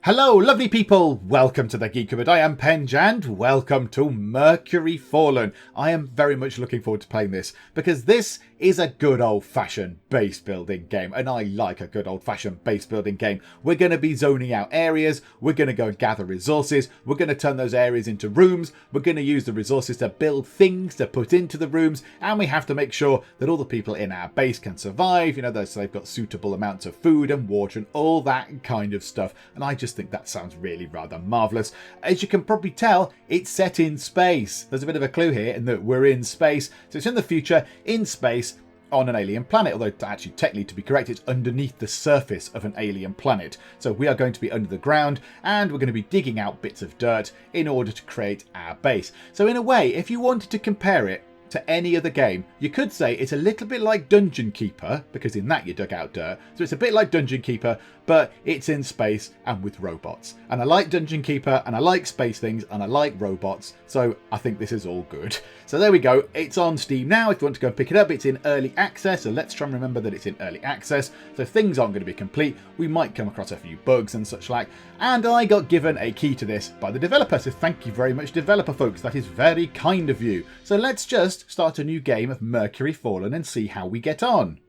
Hello, lovely people! Welcome to the Geek. I am Penge, and welcome to Mercury Fallen. I am very much looking forward to playing this, because this is a good old-fashioned base building game, and I like a good old-fashioned base building game. We're going to be zoning out areas, we're going to go and gather resources, we're going to turn those areas into rooms, we're going to use the resources to build things to put into the rooms, and we have to make sure that all the people in our base can survive, so they've got suitable amounts of food and water and all that kind of stuff, and I just think that sounds really rather marvellous. As you can probably tell, it's set in space. There's a bit of a clue here in that we're in space. So it's in the future, in space, on an alien planet, although actually technically to be correct, it's underneath the surface of an alien planet. So we are going to be under the ground and we're going to be digging out bits of dirt in order to create our base. So in a way, if you wanted to compare it to any other game, you could say it's a little bit like Dungeon Keeper, because in that you dug out dirt. So it's a bit like Dungeon Keeper, but it's in space and with robots. And I like Dungeon Keeper, and I like space things, and I like robots, so I think this is all good. So there we go, it's on Steam now. If you want to go and pick it up, it's in early access, so let's try and remember that it's in early access. So things aren't going to be complete, we might come across a few bugs and such like. And I got given a key to this by the developer, so thank you very much, developer folks, that is very kind of you. So let's just start a new game of Mercury Fallen and see how we get on.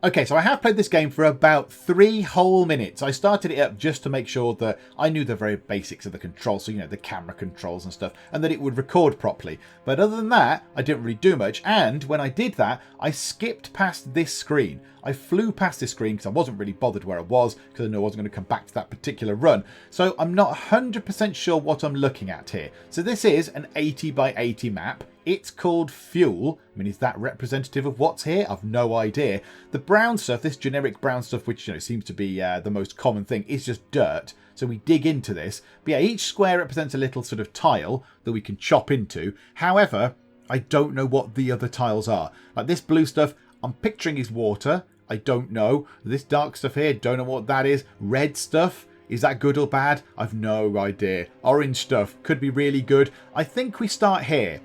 Okay, so I have played this game for about 3 whole minutes. I started it up just to make sure that I knew the very basics of the controls, so the camera controls and stuff, and that it would record properly. But other than that, I didn't really do much, and when I did that, I skipped past this screen. I flew past this screen because I wasn't really bothered where I was, because I knew I wasn't going to come back to that particular run. So I'm not 100% sure what I'm looking at here. So this is an 80 by 80 map. It's called Fuel. Is that representative of what's here? I've no idea. The brown stuff, this generic brown stuff, which seems to be the most common thing, is just dirt. So we dig into this. But yeah, each square represents a little sort of tile that we can chop into. However, I don't know what the other tiles are. Like this blue stuff, I'm picturing is water. I don't know. This dark stuff here, don't know what that is. Red stuff, is that good or bad? I've no idea. Orange stuff could be really good. I think we start here.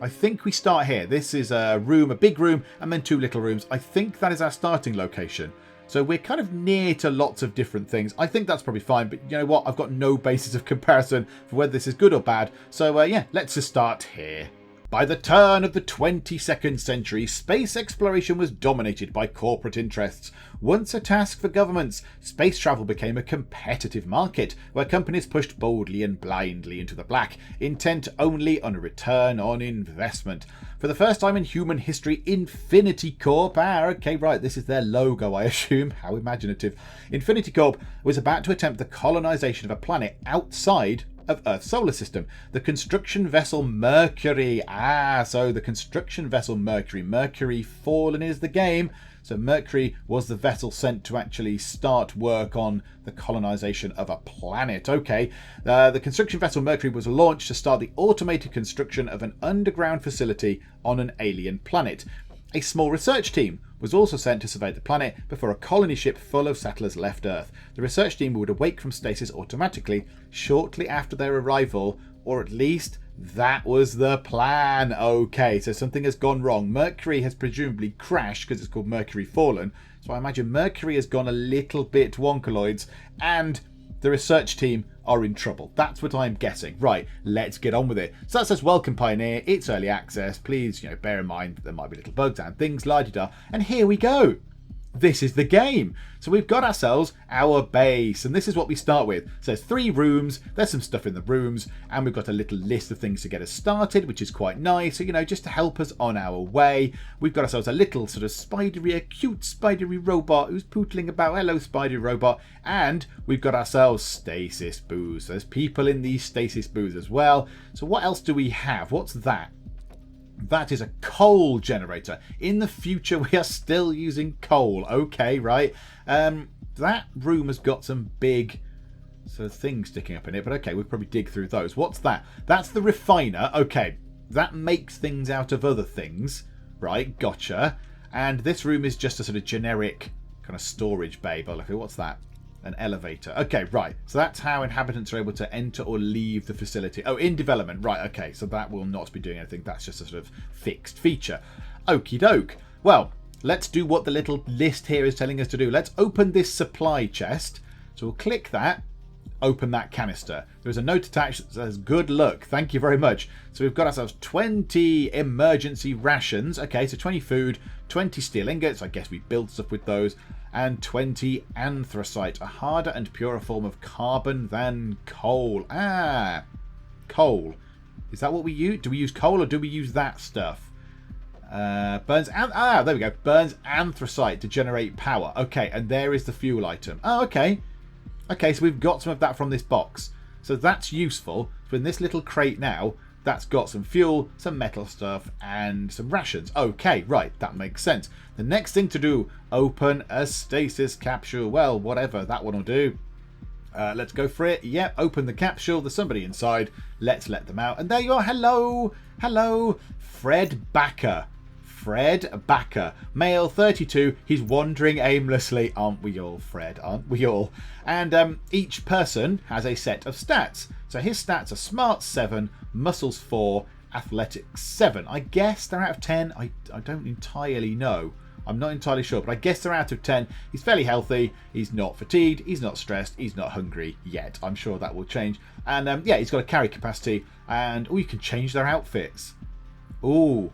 This is a room, a big room, and then 2 little rooms. I think that is our starting location. So we're kind of near to lots of different things. I think that's probably fine, but you know what? I've got no basis of comparison for whether this is good or bad. So yeah, let's just start here. By the turn of the 22nd century, space exploration was dominated by corporate interests. Once a task for governments, space travel became a competitive market where companies pushed boldly and blindly into the black, intent only on a return on investment. For the first time in human history, Infinity Corp, okay, right, this is their logo, I assume, how imaginative. Infinity Corp was about to attempt the colonization of a planet outside of Earth's solar system. The construction vessel Mercury. So the construction vessel Mercury Fallen is the game. So Mercury was the vessel sent to actually start work on the colonization of a planet. Okay, the construction vessel Mercury was launched to start the automated construction of an underground facility on an alien planet. A small research team was also sent to survey the planet before a colony ship full of settlers left Earth. The research team would awake from stasis automatically shortly after their arrival, or at least that was the plan. Okay, so something has gone wrong. Mercury has presumably crashed because it's called Mercury Fallen. So I imagine Mercury has gone a little bit wonkaloids and the research team are in trouble. That's what I'm guessing. Right, let's get on with it. So that says, welcome Pioneer, it's early access. Please, bear in mind there might be little bugs and things, la-di-da. And here we go. This is the game. So we've got ourselves our base, and this is what we start with. So there's 3 rooms, there's some stuff in the rooms, and we've got a little list of things to get us started, which is quite nice. So, just to help us on our way. We've got ourselves a little sort of spidery, a cute spidery robot who's pootling about. Hello, spidery robot. And we've got ourselves stasis booths. There's people in these stasis booths as well. So what else do we have? What's that? That is a coal generator. In the future, we are still using coal. Okay, right. That room has got some big sort of things sticking up in it, but okay, we'll probably dig through those. What's that? That's the refiner. Okay, that makes things out of other things. Right, gotcha. And this room is just a sort of generic kind of storage bay. But look, what's that? An elevator. Okay, right. So that's how inhabitants are able to enter or leave the facility. Oh, in development. Right, okay. So that will not be doing anything. That's just a sort of fixed feature. Okie doke. Well, let's do what the little list here is telling us to do. Let's open this supply chest. So we'll click that. open that canister. There's a note attached that says, good luck. Thank you very much. So we've got ourselves 20 emergency rations. Okay, so 20 food, 20 steel ingots. I guess we build stuff with those. And 20 anthracite, a harder and purer form of carbon than coal. Ah, coal. Is that what we use? Do we use coal or do we use that stuff? Burns there we go. Burns anthracite to generate power. Okay, and there is the fuel item. Oh, okay. Okay, so we've got some of that from this box. So that's useful. So in this little crate now, that's got some fuel, some metal stuff, and some rations. Okay, right, that makes sense. The next thing to do, open a stasis capsule. Well, whatever, that one will do. Let's go for it. Yep, open the capsule. There's somebody inside. Let's let them out. And there you are. Hello. Hello. Fred Backer. Fred Backer. Male, 32. He's wandering aimlessly. Aren't we all, Fred? Aren't we all? And each person has a set of stats. So his stats are smart 7, muscles 4, athletics 7. I guess they're out of 10. I don't entirely know. I'm not entirely sure, but I guess they're out of 10. He's fairly healthy. He's not fatigued. He's not stressed. He's not hungry yet. I'm sure that will change. And yeah, he's got a carry capacity. And you can change their outfits. Oh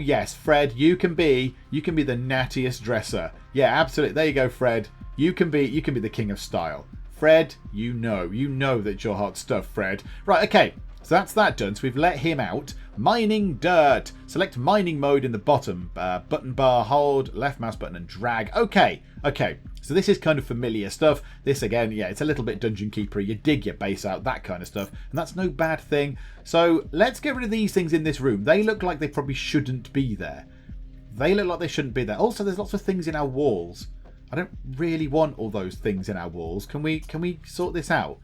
yes, Fred, you can be the nattiest dresser. Yeah, absolutely. There you go, Fred. You can be the king of style. Fred, you know that you're hot stuff, Fred. Right, okay. So that's that done. So we've let him out. Mining dirt. Select mining mode in the bottom. Button bar, hold, left mouse button and drag. Okay. So this is kind of familiar stuff. This again, yeah, it's a little bit dungeon keeper. You dig your base out, that kind of stuff. And that's no bad thing. So let's get rid of these things in this room. They look like they probably shouldn't be there. Also, there's lots of things in our walls. I don't really want all those things in our walls. Can we sort this out?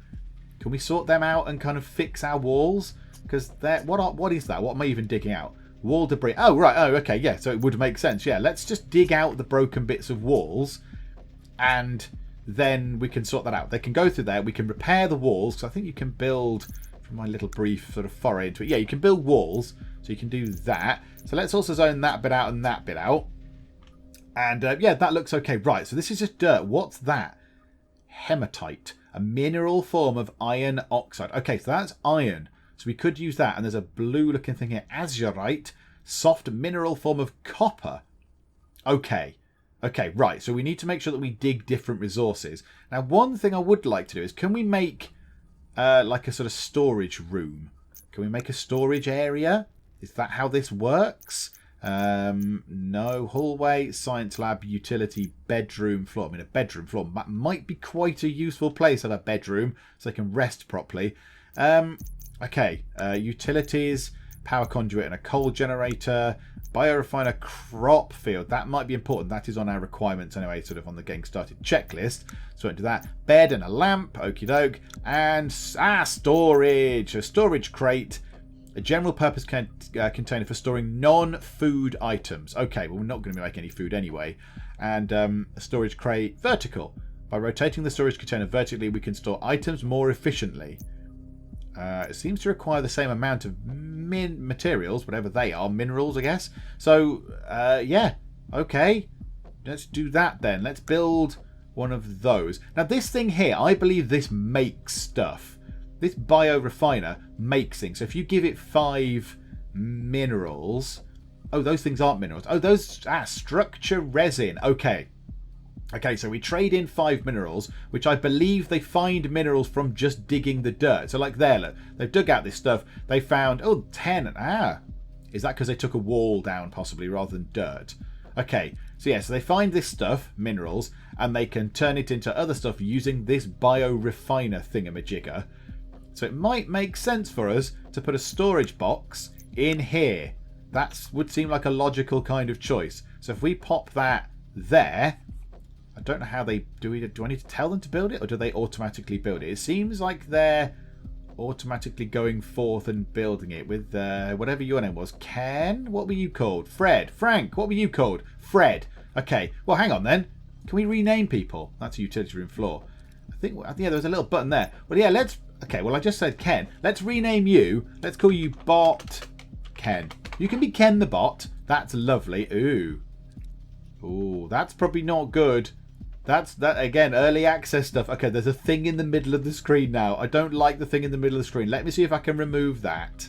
Can we sort them out and kind of fix our walls? Because what is that? What am I even digging out? Wall debris. Oh, right. Oh, okay. Yeah, so it would make sense. Yeah, let's just dig out the broken bits of walls and then we can sort that out. They can go through there. We can repair the walls. So I think you can build, from my little brief sort of foray into it, yeah, you can build walls. So you can do that. So let's also zone that bit out and that bit out. And yeah, that looks okay. Right, so this is just dirt. What's that? Hematite. A mineral form of iron oxide. Okay, so that's iron. So we could use that. And there's a blue looking thing here. Azurite. Soft mineral form of copper. Okay. Okay, right. So we need to make sure that we dig different resources. Now, one thing I would like to do is, can we make like a sort of storage room? Can we make a storage area? Is that how this works? No. Hallway, science lab, utility, bedroom floor. I mean, a bedroom floor. That might be quite a useful place at a bedroom so they can rest properly. Okay. Utilities, power conduit and a coal generator, biorefiner, crop field. That might be important. That is on our requirements anyway, sort of on the getting started checklist. So into that. Bed and a lamp. Okie doke. And storage. A storage crate. A general purpose container for storing non-food items. Okay, well, we're not going to make any food anyway. And a storage crate vertical. By rotating the storage container vertically, we can store items more efficiently. It seems to require the same amount of materials, whatever they are, minerals, I guess. So, yeah, okay. Let's do that then. Let's build one of those. Now, this thing here, I believe this makes stuff. This biorefiner makes things. So if you give it 5 minerals... Oh, those things aren't minerals. Oh, those... structure resin. Okay. Okay, so we trade in 5 minerals, which I believe they find minerals from just digging the dirt. So like there, look. They've dug out this stuff. They found... Oh, 10. Is that because they took a wall down, possibly, rather than dirt? Okay. So yeah, so they find this stuff, minerals, and they can turn it into other stuff using this biorefiner thingamajigger. So it might make sense for us to put a storage box in here. That would seem like a logical kind of choice. So if we pop that there, I don't know how they do it. Do I need to tell them to build it or do they automatically build it? It seems like they're automatically going forth and building it with whatever your name was. Ken? What were you called? Fred? Frank? What were you called? Fred. Okay. Well, hang on then. Can we rename people? That's a utility room floor. I think yeah, there was a little button there. Well, yeah, let's... Okay, well, I just said Ken. Let's rename you. Let's call you Bot Ken. You can be Ken the Bot. That's lovely. Ooh. Ooh, that's probably not good. That's that again, early access stuff. Okay, there's a thing in the middle of the screen now. I don't like the thing in the middle of the screen. Let me see if I can remove that.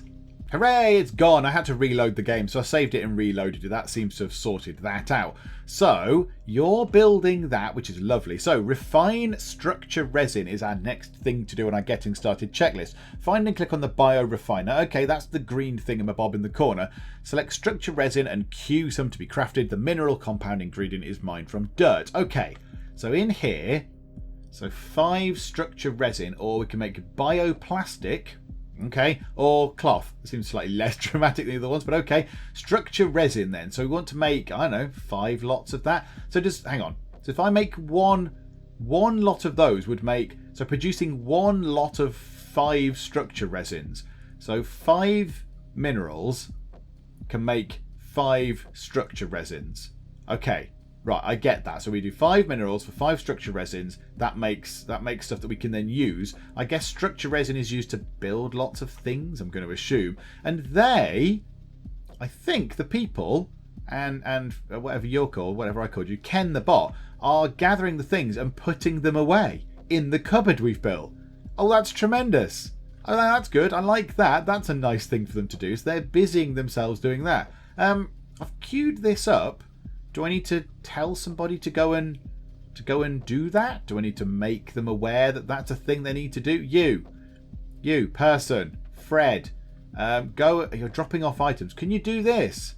Hooray, it's gone. I had to reload the game, so I saved it and reloaded it. That seems to have sorted that out. So, you're building that, which is lovely. So, refine structure resin is our next thing to do on our getting started checklist. Find and click on the bio refiner. Okay, that's the green thingamabob in the corner. Select structure resin and queue some to be crafted. The mineral compound ingredient is mined from dirt. Okay, so in here, so 5 structure resin, or we can make bioplastic. Okay, or cloth. It seems slightly less dramatic than the other ones, but okay. Structure resin then. So we want to make, I don't know, 5 lots of that. So just, hang on. So if I make one lot of those would make, so producing 1 lot of 5 structure resins. So 5 minerals can make 5 structure resins. Okay. Right, I get that. So we do 5 minerals for 5 structure resins. That makes stuff that we can then use. I guess structure resin is used to build lots of things, I'm going to assume. And they, I think the people, and whatever you're called, whatever I called you, Ken the bot, are gathering the things and putting them away in the cupboard we've built. Oh, that's tremendous. Oh, that's good. I like that. That's a nice thing for them to do. So they're busying themselves doing that. I've queued this up. Do I need to tell somebody to go and do that? Do I need to make them aware that that's a thing they need to do? You person, Fred, go. You're dropping off items. Can you do this?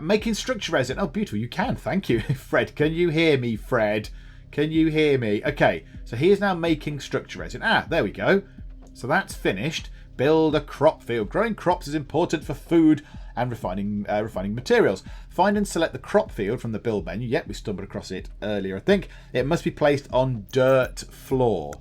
Making structure resin. Oh, beautiful. You can. Thank you, Fred. Can you hear me, Fred? Can you hear me? Okay. So he is now making structure resin. Ah, there we go. So that's finished. Build a crop field. Growing crops is important for food and refining materials. Find and select the crop field from the build menu. Yep, we stumbled across it earlier, I think. It must be placed on dirt floor.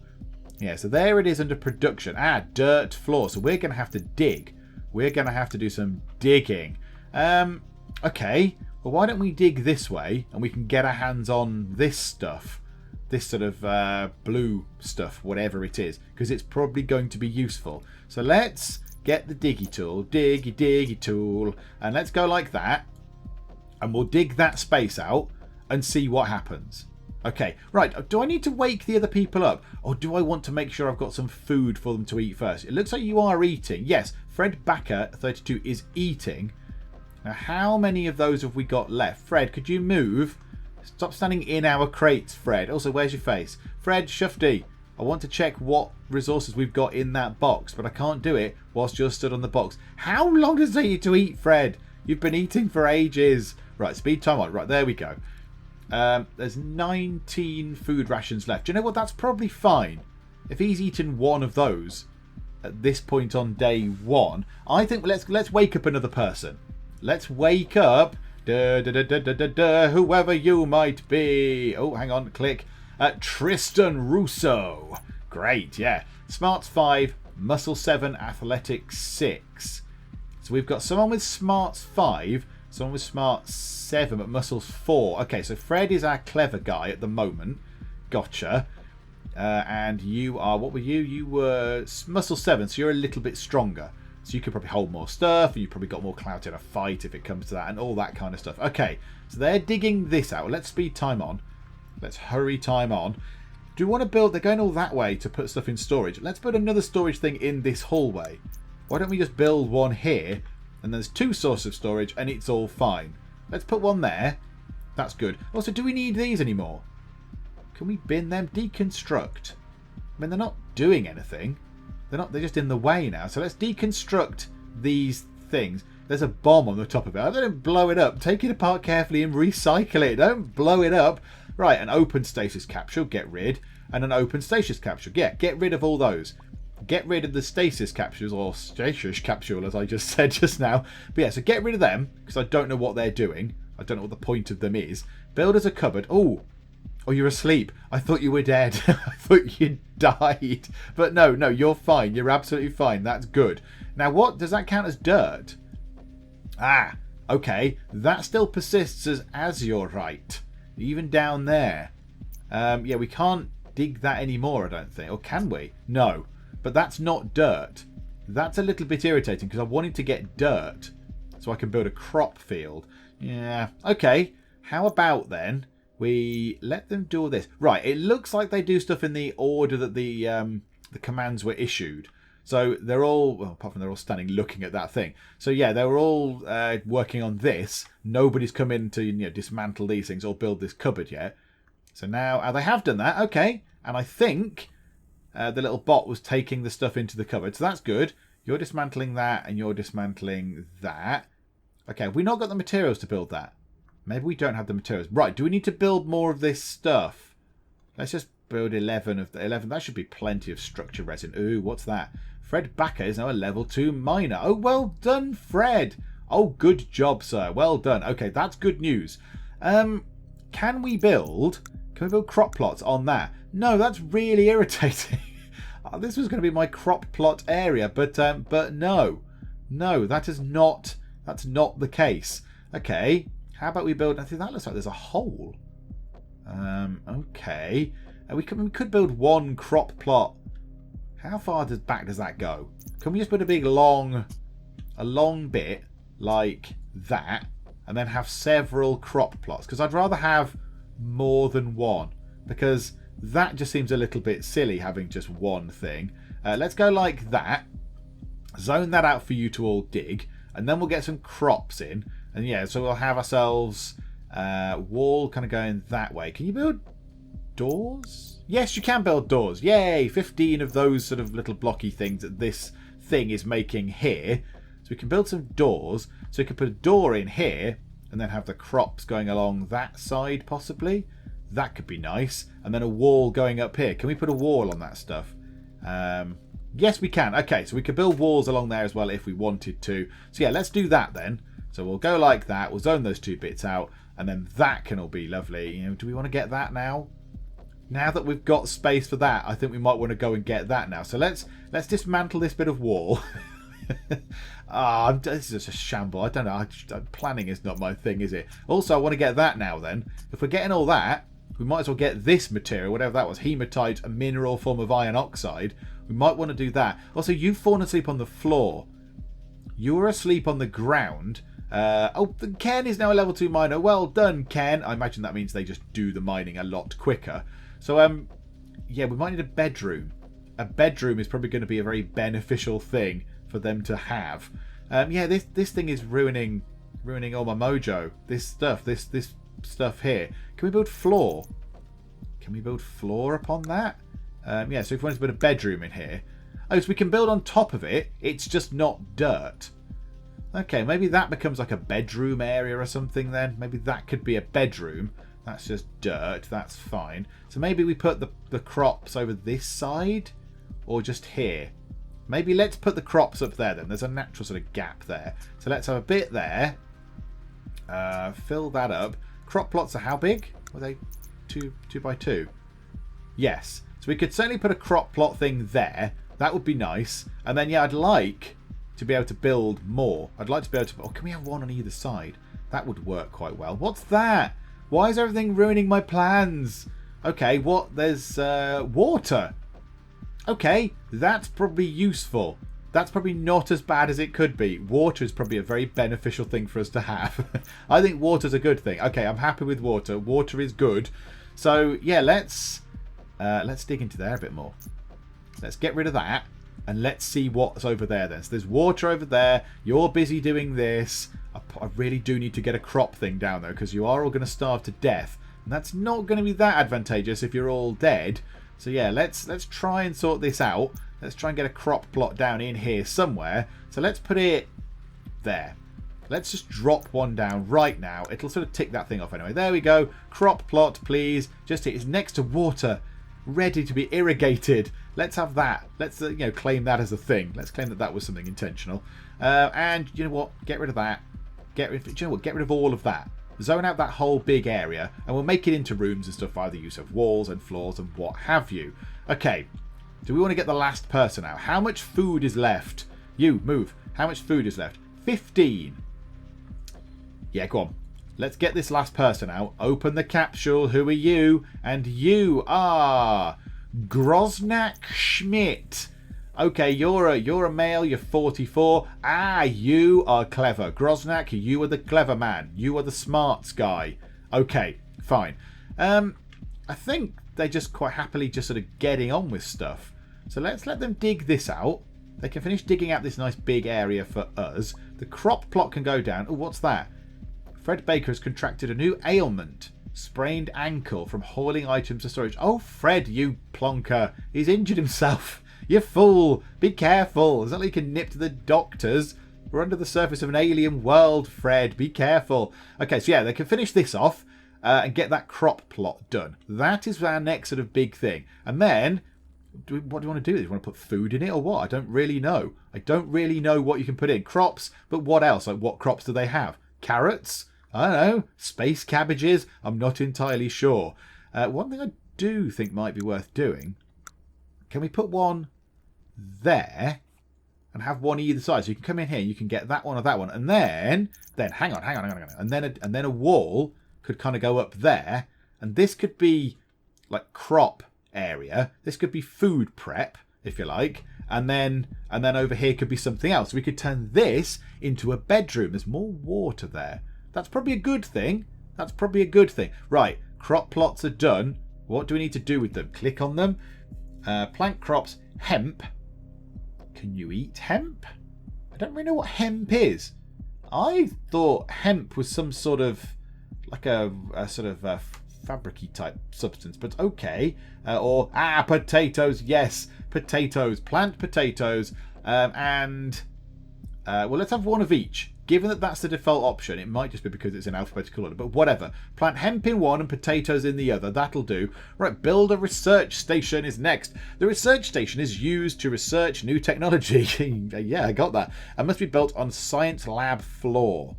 Yeah, so there it is under production. Ah, dirt floor. So we're going to have to dig. We're going to have to do some digging. Okay. Well, why don't we dig this way and we can get our hands on this stuff. This sort of blue stuff, whatever it is, because it's probably going to be useful. So let's get the diggy tool, and let's go like that, and we'll dig that space out and see what happens. Okay, right, do I need to wake the other people up, or do I want to make sure I've got some food for them to eat first? It looks like you are eating. Yes, Fred Backer 32 is eating. Now, how many of those have we got left? Fred, could you move? Stop standing in our crates, Fred. Also, where's your face? Fred, Shufty, I want to check what resources we've got in that box, but I can't do it whilst you're stood on the box. How long does it take you to eat, Fred? You've been eating for ages. Right, speed time on. Right, there we go. There's 19 food rations left. Do you know what? That's probably fine. If he's eaten one of those at this point on day 1, I think let's wake up another person. Let's wake up... whoever you might be. Oh, hang on, click. Tristan Russo. Great, yeah. Smarts 5, Muscle 7, Athletics 6. So we've got someone with Smarts 5, someone with Smarts 7, but Muscles 4. Okay, so Fred is our clever guy at the moment. Gotcha. And you are, what were you? You were Muscle 7, so you're a little bit stronger. So you could probably hold more stuff, and you've probably got more clout in a fight if it comes to that, and all that kind of stuff. Okay, so they're digging this out. Let's speed time on. Let's hurry time on. Do we want to build... They're going all that way to put stuff in storage. Let's put another storage thing in this hallway. Why don't we just build one here, and there's 2 sources of storage, and it's all fine. Let's put one there. That's good. Also, do we need these anymore? Can we bin them? Deconstruct. I mean, they're not doing anything. They're just in the way now. So let's deconstruct these things. There's a bomb on the top of it. I don't blow it up. Take it apart carefully and recycle it. Don't blow it up. Right, an open stasis capsule, get rid. And an open stasis capsule. Yeah, get rid of all those. Get rid of the stasis capsules, or stasis capsule as I just said just now. But yeah, so get rid of them, because I don't know what they're doing. I don't know what the point of them is. Build us a cupboard. Oh, you're asleep. I thought you were dead. I thought you died. But no, you're fine. You're absolutely fine. That's good. Now, what does that count as dirt? Ah, okay. That still persists as azurite. Even down there. Yeah, we can't dig that anymore, I don't think. Or can we? No. But that's not dirt. That's a little bit irritating because I wanted to get dirt so I can build a crop field. Yeah. Okay. How about then... we let them do all this. Right, it looks like they do stuff in the order that the commands were issued. So they're all, well, apart from they're all standing looking at that thing. So yeah, they were all working on this. Nobody's come in to dismantle these things or build this cupboard yet. So now they have done that. Okay, and I think the little bot was taking the stuff into the cupboard. So that's good. You're dismantling that and you're dismantling that. Okay, have we not got the materials to build that? Maybe we don't have the materials. Right, do we need to build more of this stuff? Let's just build 11 of the 11. That should be plenty of structure resin. Ooh, what's that? Fred Backer is now a level 2 miner. Oh, well done, Fred. Oh, good job, sir. Well done. Okay, that's good news. Can we build crop plots on that? No, that's really irritating. This was going to be my crop plot area, but no. No, that's not the case. Okay, how about we build... I think that looks like there's a hole. Okay. We could build one crop plot. How far back does that go? Can we just put a big long bit like that and then have several crop plots? Because I'd rather have more than one, because that just seems a little bit silly having just one thing. Let's go like that. Zone that out for you to all dig, and then we'll get some crops in. And yeah, so we'll have ourselves wall kind of going that way. Can you build doors? Yes, you can build doors. Yay! 15 of those sort of little blocky things that this thing is making here. So we can build some doors. So we can put a door in here and then have the crops going along that side possibly. That could be nice. And then a wall going up here. Can we put a wall on that stuff? Yes, we can. Okay, so we could build walls along there as well if we wanted to. So yeah, let's do that then. So we'll go like that. We'll zone those two bits out. And then that can all be lovely. Do we want to get that now? Now that we've got space for that, I think we might want to go and get that now. So let's dismantle this bit of wall. This is just a shamble. I don't know. Planning is not my thing, is it? Also, I want to get that now then. If we're getting all that, we might as well get this material, whatever that was. Hematite, a mineral form of iron oxide. We might want to do that. Also, you've fallen asleep on the floor. You were asleep on the ground. Ken is now a level 2 miner. Well done, Ken. I imagine that means they just do the mining a lot quicker. So, yeah, we might need a bedroom. A bedroom is probably going to be a very beneficial thing for them to have. Yeah, this thing is ruining all my mojo. This stuff here. Can we build floor? Can we build floor upon that? Yeah, so if we wanted to put a bedroom in here. Oh, so we can build on top of it. It's just not dirt. Okay, maybe that becomes like a bedroom area or something then. Maybe that could be a bedroom. That's just dirt. That's fine. So maybe we put the crops over this side or just here. Maybe let's put the crops up there then. There's a natural sort of gap there. So let's have a bit there. Fill that up. Crop plots are how big? Were they 2 by 2? Yes. So we could certainly put a crop plot thing there. That would be nice. And then, yeah, I'd like to be able to build more. I'd like to be able to... Oh, can we have one on either side? That would work quite well. What's that? Why is everything ruining my plans? Okay, what? There's water. Okay, that's probably useful. That's probably not as bad as it could be. Water is probably a very beneficial thing for us to have. I think water's a good thing. Okay, I'm happy with water. Water is good. So, yeah, let's dig into there a bit more. Let's get rid of that. And let's see what's over there then. So there's water over there. You're busy doing this. I really do need to get a crop thing down there, because you are all going to starve to death. And that's not going to be that advantageous if you're all dead. So yeah, let's try and sort this out. Let's try and get a crop plot down in here somewhere. So let's put it there. Let's just drop one down right now. It'll sort of tick that thing off anyway. There we go. Crop plot, please. Just it's next to water, ready to be irrigated. Let's have that. Let's claim that as a thing. Let's claim that was something intentional. And you know what? Get rid of that. Get rid of all of that. Zone out that whole big area, and we'll make it into rooms and stuff via the use of walls and floors and what have you. Okay. Do we want to get the last person out? How much food is left? You, move. How much food is left? 15. Yeah, go on. Let's get this last person out. Open the capsule. Who are you? And you are Groznak Schmidt. Okay, you're a male. You're 44. Ah, you are clever. Groznak, you are the clever man. You are the smarts guy. Okay, fine. I think they're just quite happily just sort of getting on with stuff. So let's let them dig this out. They can finish digging out this nice big area for us. The crop plot can go down. Oh, what's that? Fred Baker has contracted a new ailment. Sprained ankle from hauling items to storage. Oh, Fred, you plonker. He's injured himself. You fool. Be careful. It's not like you can nip to the doctors. We're under the surface of an alien world, Fred. Be careful. Okay, so yeah, they can finish this off and get that crop plot done. That is our next sort of big thing. And then, what do you want to do? Do you want to put food in it or what? I don't really know. I don't really know what you can put in. Crops, but what else? Like, what crops do they have? Carrots? I don't know. Space cabbages? I'm not entirely sure. One thing I do think might be worth doing, can we put one there and have one either side? So you can come in here, you can get that one or that one, and then hang on, and then a wall could kind of go up there, and this could be like crop area. This could be food prep, if you like, and then over here could be something else. We could turn this into a bedroom. There's more water there. That's probably a good thing. Right, crop plots are done. What do we need to do with them? Click on them. Plant crops. Hemp. Can you eat hemp? I don't really know what hemp is. I thought hemp was some sort of like a sort of fabric-y type substance, but okay. Potatoes. Yes, potatoes. Plant potatoes. Well, let's have one of each. Given that that's the default option, it might just be because it's in alphabetical order, but whatever. Plant hemp in one and potatoes in the other. That'll do. Right, build a research station is next. The research station is used to research new technology. Yeah, I got that. And must be built on science lab floor.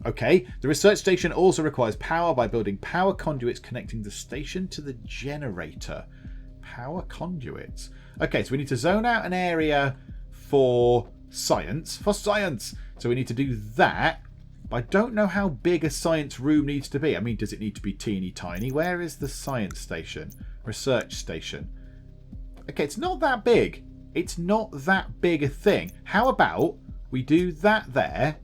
Okay, the research station also requires power by building power conduits connecting the station to the generator. Power conduits. Okay, so we need to zone out an area for science. So we need to do that. But I don't know how big a science room needs to be. I mean, does it need to be teeny tiny? Where is the science station? Research station. Okay, it's not that big. It's not that big a thing. How about we do that there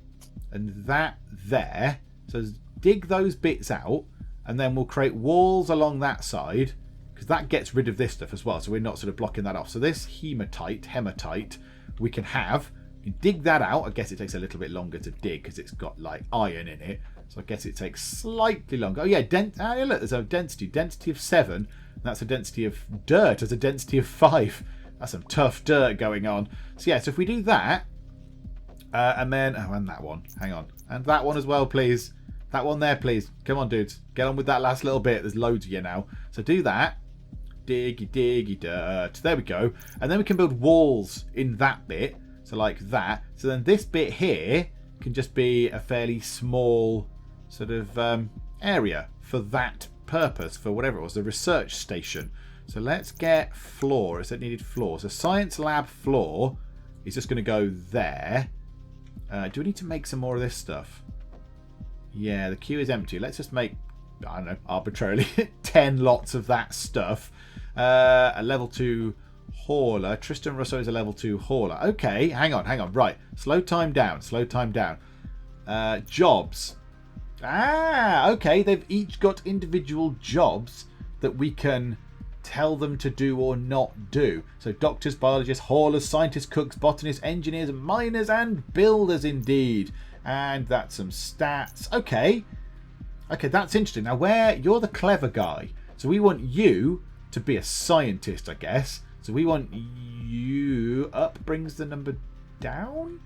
and that there. So dig those bits out and then we'll create walls along that side because that gets rid of this stuff as well. So we're not sort of blocking that off. So this hematite, we can have. Dig that out. I guess it takes a little bit longer to dig because it's got like iron in it. So I guess it takes slightly longer. Oh yeah, look, there's a density of 7. That's a density of dirt. There's a density of 5. That's some tough dirt going on. So yeah, so if we do that, and then and that one. Hang on, and that one as well, please. That one there, please. Come on, dudes, get on with that last little bit. There's loads of you now. So do that. Diggy dirt. There we go. And then we can build walls in that bit. So like that. So then this bit here can just be a fairly small sort of area for that purpose, for whatever it was, the research station. So let's get floor. It said needed floor. So science lab floor is just going to go there. Do we need to make some more of this stuff? Yeah, the queue is empty. Let's just make, I don't know, arbitrarily 10 lots of that stuff. A level 2 hauler. Tristan Russo is a level 2 hauler. Okay, hang on. Right. Slow time down. Jobs. Okay. They've each got individual jobs that we can tell them to do or not do. So doctors, biologists, haulers, scientists, cooks, botanists, engineers, miners, and builders indeed. And that's some stats. Okay, that's interesting. Now, you're the clever guy. So we want you to be a scientist, I guess. So we want you... Up brings the number down?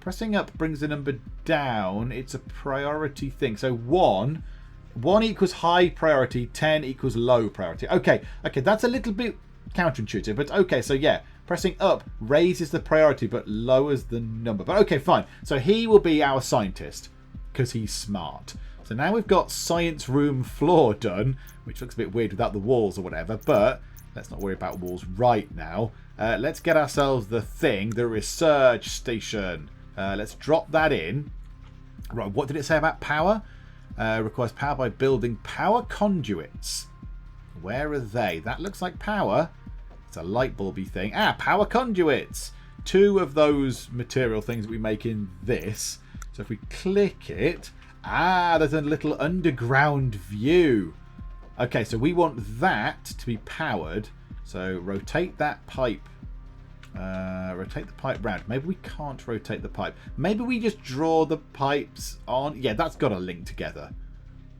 Pressing up brings the number down. It's a priority thing. So 1 equals high priority, 10 equals low priority. Okay, that's a little bit counterintuitive, but okay, so yeah, pressing up raises the priority but lowers the number. But okay, fine. So he will be our scientist because he's smart. So now we've got science room floor done, which looks a bit weird without the walls or whatever, but let's not worry about walls right now. Let's get ourselves the thing, the research station. Let's drop that in. Right, what did it say about power? Requires power by building power conduits. Where are they? That looks like power. It's a light bulby thing. Power conduits. 2 of those material things that we make in this. So if we click it, there's a little underground view. Okay, so we want that to be powered. So rotate that pipe. Rotate the pipe round. Maybe we can't rotate the pipe. Maybe we just draw the pipes on. Yeah, that's got to link together.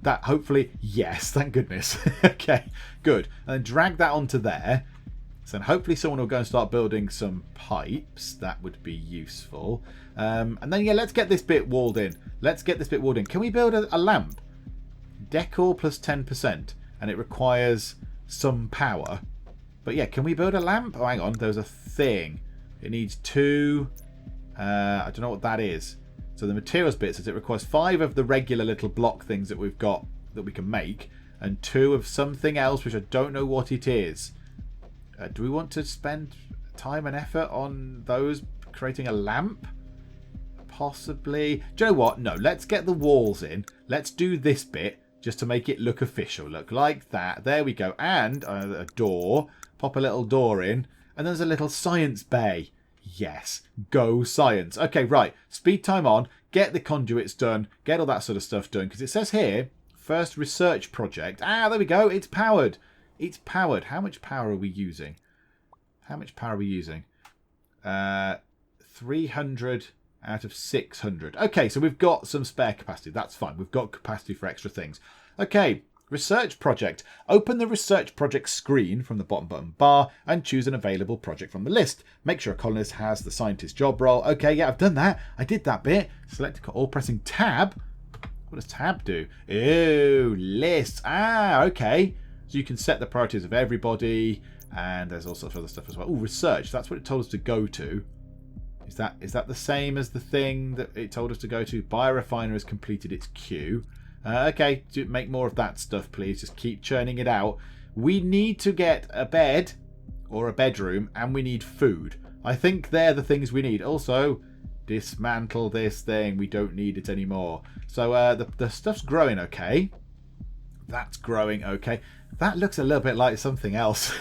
That hopefully, yes, thank goodness. Okay, good. And then drag that onto there. So hopefully someone will go and start building some pipes. That would be useful. And then, yeah, let's get this bit walled in. Let's get this bit walled in. Can we build a lamp? Decor plus 10%. And it requires some power. But yeah, can we build a lamp? Oh, hang on. There's a thing. It needs 2. I don't know what that is. So the materials bit says it requires 5 of the regular little block things that we've got that we can make. And 2 of something else, which I don't know what it is. Do we want to spend time and effort on those creating a lamp? Possibly. Do you know what? No, let's get the walls in. Let's do this bit just to make it look official. Look like that. There we go. And a door. Pop a little door in. And there's a little science bay. Yes. Go science. Okay, right. Speed time on. Get the conduits done. Get all that sort of stuff done. Because it says here, first research project. Ah, there we go. It's powered. It's powered. How much power are we using? How much power are we using? 300 out of 600. Okay, so we've got some spare capacity. That's fine. We've got capacity for extra things. Okay, research project. Open the research project screen from the bottom bar and choose an available project from the list. Make sure a colonist has the scientist job role. Okay, yeah, I've done that. I did that bit. Select all, pressing tab. What does tab do? Ew, list. Ah, okay. So you can set the priorities of everybody, and there's all sorts of other stuff as well. Oh, research. That's what it told us to go to. Is that the same as the thing that it told us to go to? Refinery has completed its queue. Okay, make more of that stuff, please. Just keep churning it out. We need to get a bed or a bedroom, and we need food. I think they're the things we need. Also, dismantle this thing. We don't need it anymore. So the stuff's growing okay. That's growing okay. That looks a little bit like something else.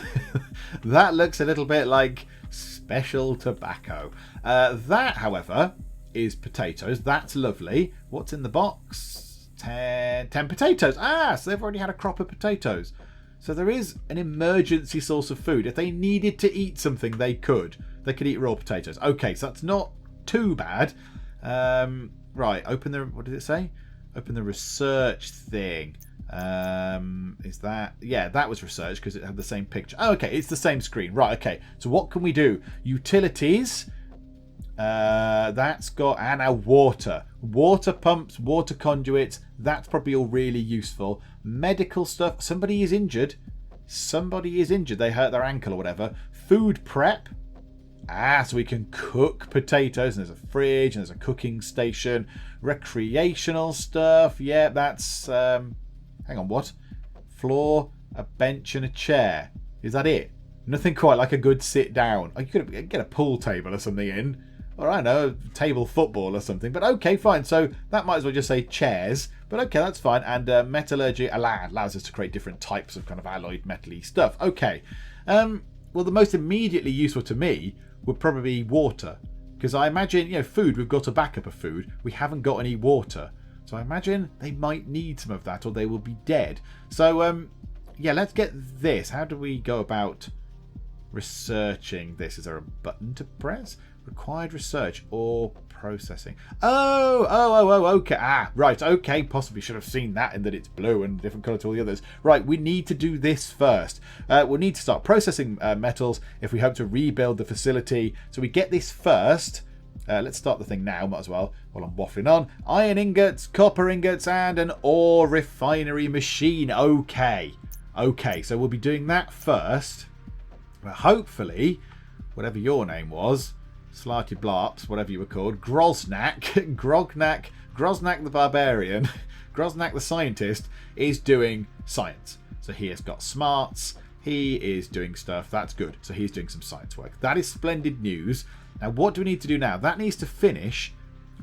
That looks a little bit like special tobacco. That, however, is potatoes. That's lovely. What's in the box? 10 potatoes. Ah, so they've already had a crop of potatoes. So there is an emergency source of food. If they needed to eat something, they could. They could eat raw potatoes. Okay, so that's not too bad. Right, open the... What did it say? Open the research thing. Is that... Yeah, that was research because it had the same picture. Oh, okay, it's the same screen. Right, okay. So what can we do? Utilities. That's got... And now water. Water pumps, water conduits. That's probably all really useful. Medical stuff. Somebody is injured. Somebody is injured. They hurt their ankle or whatever. Food prep. Ah, so we can cook potatoes. And there's a fridge. And there's a cooking station. Recreational stuff. Yeah, that's... hang on, what? Floor, a bench and a chair. Is that it? Nothing quite like a good sit down. Oh, you could get a pool table or something in. Or I don't know, table football or something. But okay, fine. So that might as well just say chairs. But okay, that's fine. And metallurgy allows us to create different types of kind of alloyed metal-y stuff. Okay. Well, the most immediately useful to me would probably be water. Because I imagine, food, we've got a backup of food. We haven't got any water. So I imagine they might need some of that or they will be dead. So, yeah, let's get this. How do we go about researching this? Is there a button to press? Required research or processing. Oh, okay. Ah, right, okay. Possibly should have seen that in that it's blue and a different colour to all the others. Right, we need to do this first. We'll need to start processing metals if we hope to rebuild the facility. So we get this first. Let's start the thing now, might as well, while I'm waffling on. Iron ingots, copper ingots, and an ore refinery machine. Okay, so we'll be doing that first. But hopefully, whatever your name was, Slarty Blarps, whatever you were called, Grosnak the Barbarian, Grosnak the Scientist, is doing science. So he has got smarts, he is doing stuff, that's good. So he's doing some science work. That is splendid news. Now, what do we need to do now? That needs to finish.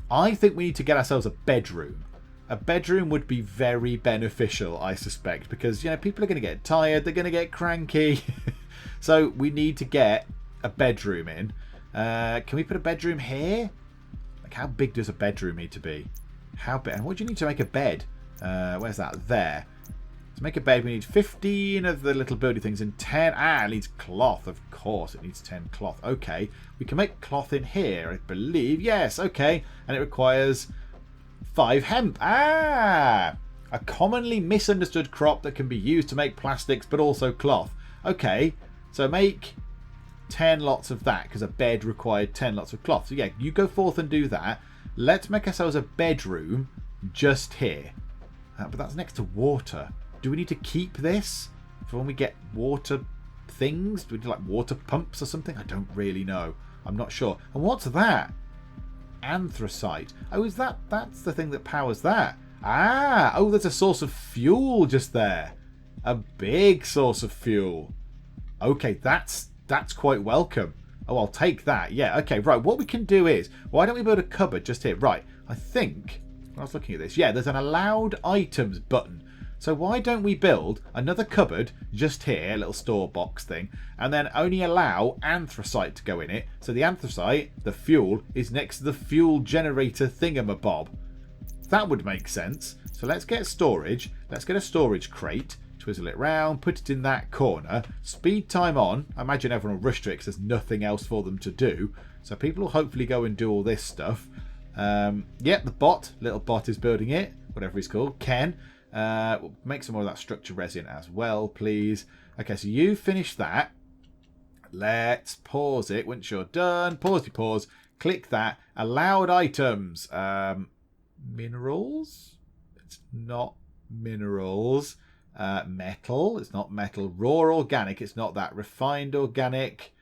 I think we need to get ourselves a bedroom. A bedroom would be very beneficial, I suspect, because, people are going to get tired, they're going to get cranky. So we need to get a bedroom in. Can we put a bedroom here? Like, how big does a bedroom need to be? How big? And what do you need to make a bed? Where's that? There. To make a bed, we need 15 of the little birdie things and 10... it needs cloth. Of course, it needs 10 cloth. Okay, we can make cloth in here, I believe. Yes, okay. And it requires 5 hemp. A commonly misunderstood crop that can be used to make plastics, but also cloth. Okay, so make 10 lots of that, because a bed required 10 lots of cloth. So yeah, you go forth and do that. Let's make ourselves a bedroom just here. But that's next to water. Do we need to keep this for when we get water things? Do we do like water pumps or something? I don't really know. I'm not sure. And what's that? Anthracite. Oh, is that's the thing that powers that? Oh, there's a source of fuel just there. A big source of fuel. Okay, that's quite welcome. Oh, I'll take that. Yeah, okay, right. What we can do is, why don't we build a cupboard just here? Right, I think, when I was looking at this, yeah, there's an allowed items button. So why don't we build another cupboard just here, a little store box thing, and then only allow anthracite to go in it. So the anthracite, the fuel, is next to the fuel generator thingamabob. That would make sense. So let's get storage. Let's get a storage crate. Twizzle it round, put it in that corner. Speed time on. I imagine everyone will rush to it because there's nothing else for them to do. So people will hopefully go and do all this stuff. Yep, the little bot is building it. Whatever he's called. Ken. We'll make some more of that structure resin as well, please. Okay, so you finish that. Let's pause it. Once you're done, pause. Click that. Allowed items. Minerals? It's not minerals. Metal. It's not metal. Raw organic. It's not that. Refined organic.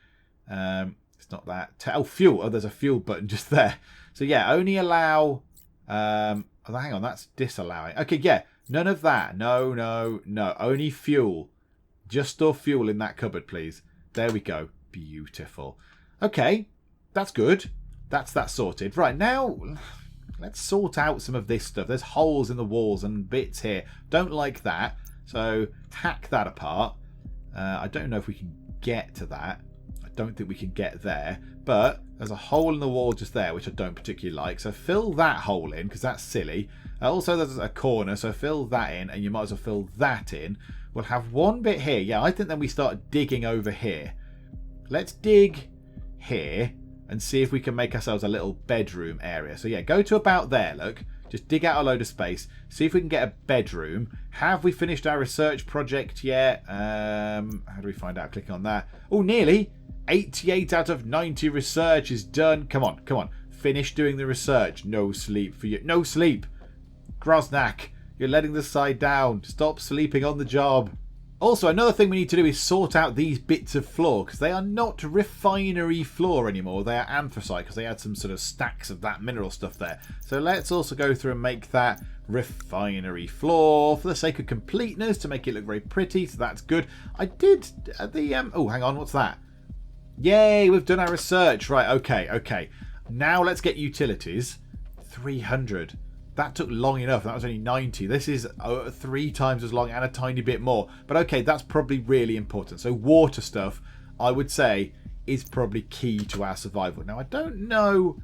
It's not that. Fuel. Oh, there's a fuel button just there. So yeah, only allow... hang on, that's disallowing. Okay, yeah. None of that. No. Only fuel. Just store fuel in that cupboard, please. There we go. Beautiful. Okay, that's good. That's that sorted. Right, now let's sort out some of this stuff. There's holes in the walls and bits here. Don't like that. So hack that apart. I don't know if we can get to that. I don't think we can get there. But there's a hole in the wall just there, which I don't particularly like. So fill that hole in, because that's silly. Also, there's a corner, so fill that in, and you might as well fill that in. We'll have one bit here. Yeah, I think then we start digging over here. Let's dig here and see if we can make ourselves a little bedroom area. So yeah, go to about there, look. Just dig out a load of space. See if we can get a bedroom. Have we finished our research project yet? How do we find out? Click on that. Oh, nearly. 88 out of 90 research is done. Come on. Finish doing the research. No sleep for you. No sleep. Grosnak, you're letting the side down. Stop sleeping on the job. Also, another thing we need to do is sort out these bits of floor, because they are not refinery floor anymore. They are anthracite, because they had some sort of stacks of that mineral stuff there. So let's also go through and make that refinery floor for the sake of completeness, to make it look very pretty. So that's good. I did the... Oh, hang on. What's that? Yay, we've done our research. Right, okay. Now let's get utilities. 300. That took long enough. That was only 90. This is 3 times as long and a tiny bit more. But okay, that's probably really important. So water stuff, I would say, is probably key to our survival. Now, I don't know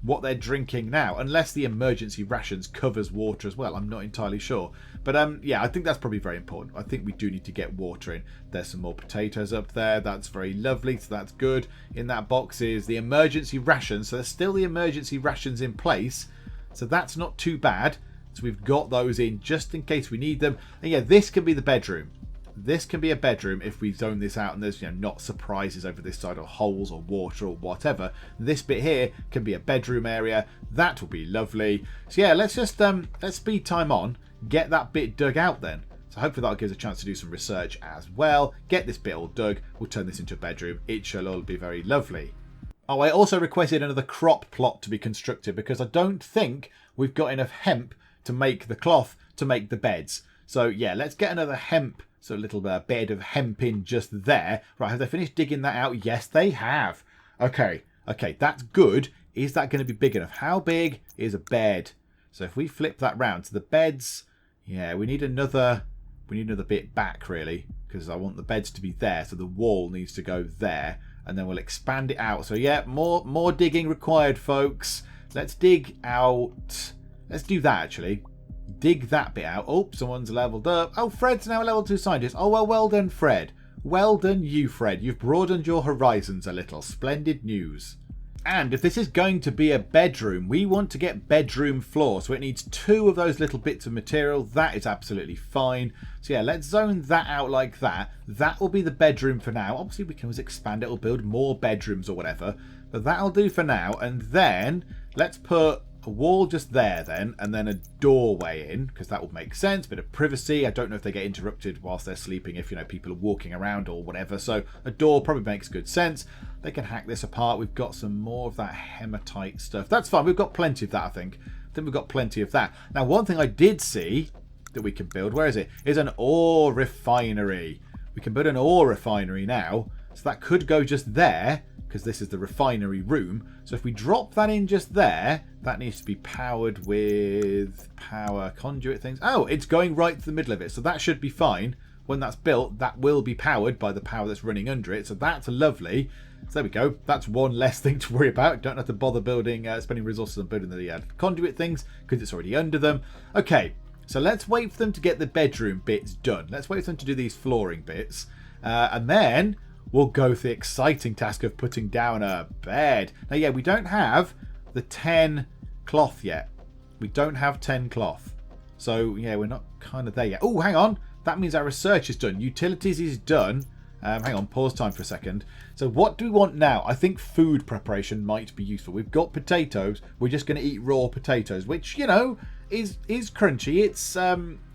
what they're drinking now, unless the emergency rations covers water as well. I'm not entirely sure. But yeah, I think that's probably very important. I think we do need to get water in. There's some more potatoes up there. That's very lovely. So that's good. In that box is the emergency rations. So there's still the emergency rations in place. So that's not too bad. So we've got those in just in case we need them. And yeah, this can be the bedroom. This can be a bedroom if we zone this out and there's not surprises over this side or holes or water or whatever. This bit here can be a bedroom area. That will be lovely. So yeah, let's just let's speed time on. Get that bit dug out then. So hopefully that'll give us a chance to do some research as well. Get this bit all dug. We'll turn this into a bedroom. It shall all be very lovely. Oh, I also requested another crop plot to be constructed because I don't think we've got enough hemp to make the cloth to make the beds. So yeah, let's get another hemp, so a little bed of hemp in just there. Right, have they finished digging that out? Yes, they have. Okay, that's good. Is that going to be big enough? How big is a bed? So if we flip that round to the beds, yeah, we need another bit back really, because I want the beds to be there. So the wall needs to go there. And then we'll expand it out. So yeah, more digging required, folks. Let's dig out. Let's do that actually. dig that bit out. Oh, someone's leveled up. Oh, Fred's now a level 2 scientist. Oh, well done, Fred. Well done you, Fred. You've broadened your horizons a little. Splendid news. And if this is going to be a bedroom, we want to get bedroom floor. So it needs 2 of those little bits of material. That is absolutely fine. So yeah, let's zone that out like that. That will be the bedroom for now. Obviously, we can always expand it or build more bedrooms or whatever. But that'll do for now. And then let's put a wall just there then, and then a doorway in, because that will make sense. Bit of privacy. I don't know if they get interrupted whilst they're sleeping, if, you know, people are walking around or whatever. So a door probably makes good sense. They can hack this apart. We've got some more of that hematite stuff. That's fine. We've got plenty of that, I think. We've got plenty of that. Now, one thing I did see that we can build, where is it? Is an ore refinery. We can build an ore refinery now. So that could go just there, because this is the refinery room. So if we drop that in just there, that needs to be powered with power conduit things. Oh, it's going right to the middle of it. So that should be fine. When that's built, that will be powered by the power that's running under it. So that's lovely. So there we go. That's one less thing to worry about. Don't have to bother building, spending resources on building the conduit things, because it's already under them. Okay, so let's wait for them to get the bedroom bits done. Let's wait for them to do these flooring bits. And then we'll go for the exciting task of putting down a bed. Now, yeah, we don't have the 10 cloth yet. We don't have 10 cloth. So, yeah, we're not kind of there yet. Oh, hang on. That means our research is done. Utilities is done. Hang on, pause time for a second. So what do we want now? I think food preparation might be useful. We've got potatoes. We're just going to eat raw potatoes, which, you know, is crunchy.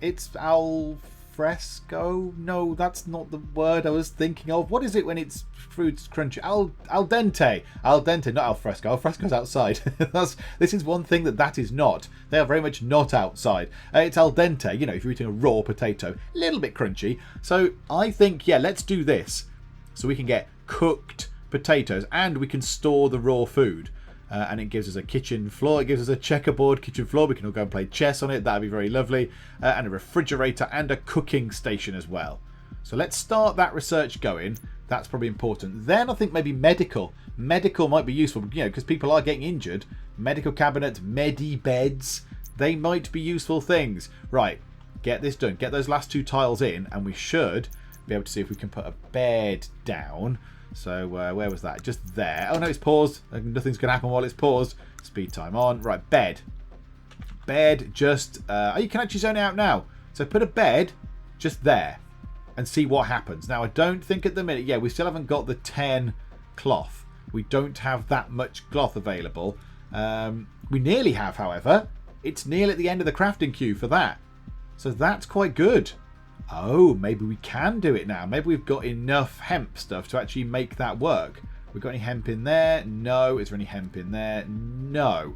It's al fresco. No, that's not the word I was thinking of. What is it when it's fruit's crunchy? Al dente. Al dente, not al fresco. Al fresco's outside. This is one thing that is not. They are very much not outside. It's al dente. You know, if you're eating a raw potato, a little bit crunchy. So I think, yeah, let's do this. So we can get cooked potatoes and we can store the raw food. And it gives us a kitchen floor. It gives us a checkerboard kitchen floor. We can all go and play chess on it. That'd be very lovely. And a refrigerator and a cooking station as well. So let's start that research going. That's probably important. Then I think maybe medical. Medical might be useful, you know, because people are getting injured. Medical cabinets, medi-beds. They might be useful things. Right, get this done. Get those last 2 tiles in, and we should be able to see if we can put a bed down. So where was that? Just there. Oh no, it's paused. Nothing's going to happen while it's paused. Speed time on. Right, bed. Bed just... oh, you can actually zone it out now. So put a bed just there and see what happens. Now, I don't think at the minute... Yeah, we still haven't got the 10 cloth. We don't have that much cloth available. We nearly have, however. It's nearly at the end of the crafting queue for that. So that's quite good. Oh, maybe we can do it now. Maybe we've got enough hemp stuff to actually make that work. We've got any hemp in there? No. Is there any hemp in there? No.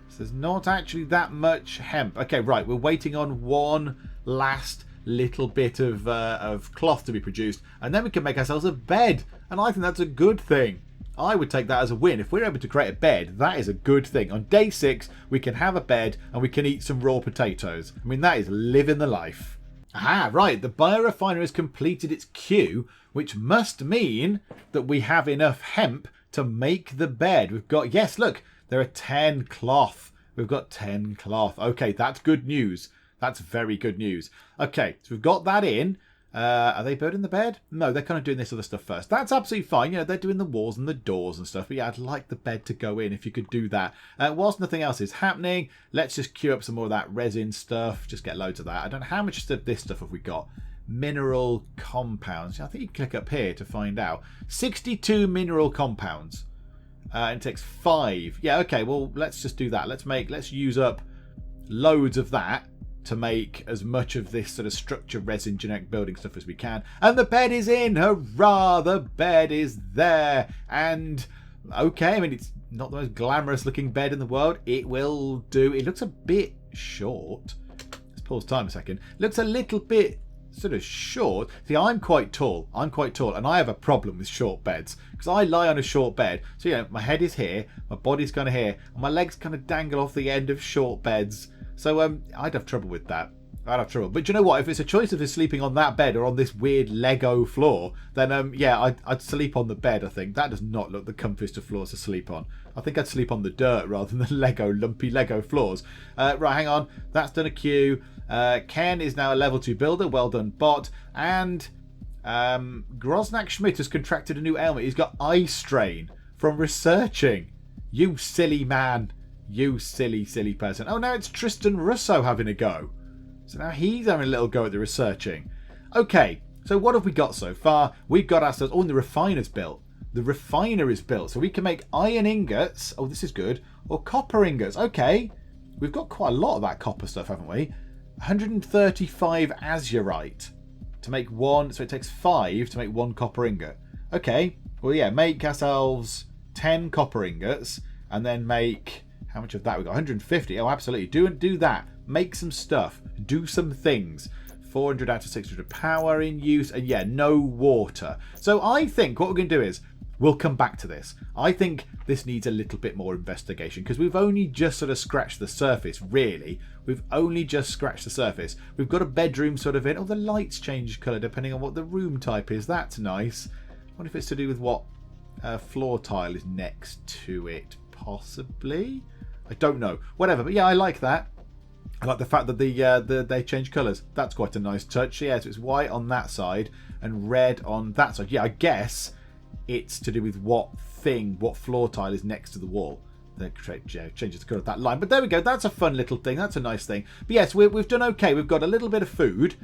So there's not actually that much hemp. Okay, right. We're waiting on one last little bit of cloth to be produced. And then we can make ourselves a bed. And I think that's a good thing. I would take that as a win. If we're able to create a bed, that is a good thing. On day 6, we can have a bed and we can eat some raw potatoes. I mean, that is living the life. Aha, right, the biorefinery has completed its queue, which must mean that we have enough hemp to make the bed. We've got, yes, look, there are 10 cloth. We've got 10 cloth. Okay, that's good news. That's very good news. Okay, so we've got that in. Are they building the bed? No, they're kind of doing this other stuff first. That's absolutely fine. You know, they're doing the walls and the doors and stuff. But yeah, I'd like the bed to go in if you could do that. Whilst nothing else is happening, let's just queue up some more of that resin stuff. Just get loads of that. I don't know how much of this stuff have we got. Mineral compounds. I think you can click up here to find out. 62 mineral compounds. It takes 5. Yeah, okay, well, let's just do that. Let's use up loads of that to make as much of this sort of structure resin generic building stuff as we can. And the bed is in! Hurrah! The bed is there! And, okay, I mean, it's not the most glamorous looking bed in the world. It will do. It looks a bit short. Let's pause time a second. Looks a little bit sort of short. See, I'm quite tall. And I have a problem with short beds. Because I lie on a short bed. So, you know, my head is here, my body's kind of here, and my legs kind of dangle off the end of short beds. So I'd have trouble with that. I'd have trouble. But do you know what? If it's a choice of sleeping on that bed or on this weird Lego floor, then yeah, I'd sleep on the bed, I think. That does not look the comfiest of floors to sleep on. I think I'd sleep on the dirt rather than the lumpy Lego floors. Right, hang on. That's done a queue. Ken is now a level 2 builder. Well done, bot. And Grosnak Schmidt has contracted a new ailment. He's got eye strain from researching. You silly man. You silly, silly person. Oh, now it's Tristan Russo having a go. So now he's having a little go at the researching. Okay, so what have we got so far? We've got ourselves... Oh, and the refiner's built. The refiner is built. So we can make iron ingots. Oh, this is good. Or copper ingots. Okay. We've got quite a lot of that copper stuff, haven't we? 135 azurite to make one. So it takes 5 to make 1 copper ingot. Okay. Well, yeah, make ourselves 10 copper ingots. And then make... How much of that? We've got 150. Oh, absolutely. Do that. Make some stuff. Do some things. 400 out of 600 power in use. And yeah, no water. So I think what we're going to do is we'll come back to this. I think this needs a little bit more investigation because we've only just sort of scratched the surface, really. We've only just scratched the surface. We've got a bedroom sort of in. Oh, the lights change colour depending on what the room type is. That's nice. I wonder if it's to do with what floor tile is next to it. Possibly. I don't know. Whatever. But yeah, I like that. I like the fact that they change colours. That's quite a nice touch. Yeah, so it's white on that side and red on that side. Yeah, I guess it's to do with what floor tile is next to the wall. That changes the colour of that line. But there we go. That's a fun little thing. That's a nice thing. But yes, we've done okay. We've got a little bit of food.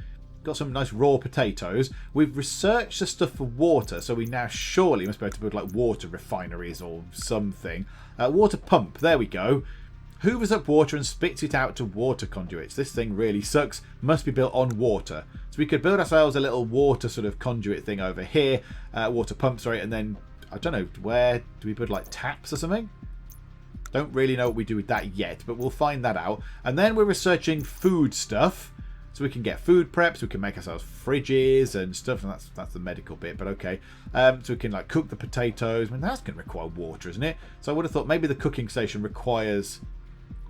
Got some nice raw potatoes. We've researched the stuff for water. So we now surely must be able to build like water refineries or something. Water pump. There we go. Hoovers up water and spits it out to water conduits. This thing really sucks. Must be built on water. So we could build ourselves a little water sort of conduit thing over here. Water pump, sorry. And then, I don't know, where do we put like taps or something? Don't really know what we do with that yet, but we'll find that out. And then we're researching food stuff. So we can get food preps, we can make ourselves fridges and stuff, and that's the medical bit, but okay. So we can like cook the potatoes. I mean, that's going to require water, isn't it? So I would have thought maybe the cooking station requires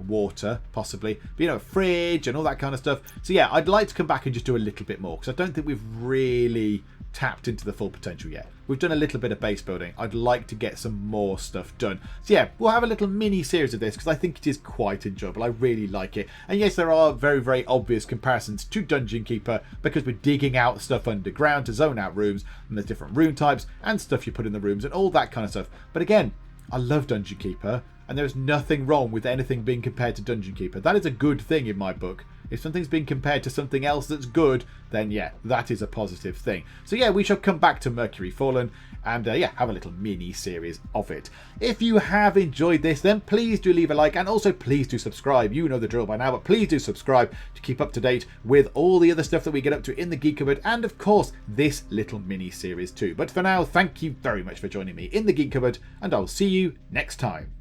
water, possibly. But, you know, fridge and all that kind of stuff. So yeah, I'd like to come back and just do a little bit more, because I don't think we've really tapped into the full potential yet. We've done a little bit of base building. I'd like to get some more stuff done. So yeah, we'll have a little mini series of this because I think it is quite enjoyable. I really like it. And yes, there are very, very obvious comparisons to Dungeon Keeper because we're digging out stuff underground to zone out rooms, and there's different room types and stuff you put in the rooms and all that kind of stuff. But again, I love Dungeon Keeper, and there's nothing wrong with anything being compared to Dungeon Keeper. That is a good thing in my book. If something's being compared to something else that's good, then yeah, that is a positive thing. So yeah, we shall come back to Mercury Fallen and yeah, have a little mini series of it. If you have enjoyed this, then please do leave a like, and also please do subscribe. You know the drill by now, but please do subscribe to keep up to date with all the other stuff that we get up to in the Geek Cupboard, and of course this little mini series too. But for now, thank you very much for joining me in the Geek Cupboard, and I'll see you next time.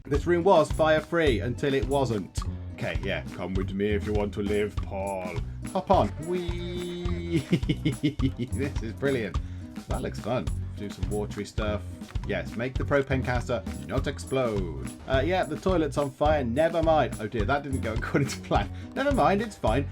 This room was fire free until it wasn't. Okay, yeah, come with me if you want to live, Paul. Hop on. Whee! This is brilliant. That looks fun. Do some watery stuff. Yes, make the propane canister not explode. Yeah, the toilet's on fire. Never mind. Oh dear, that didn't go according to plan. Never mind, it's fine.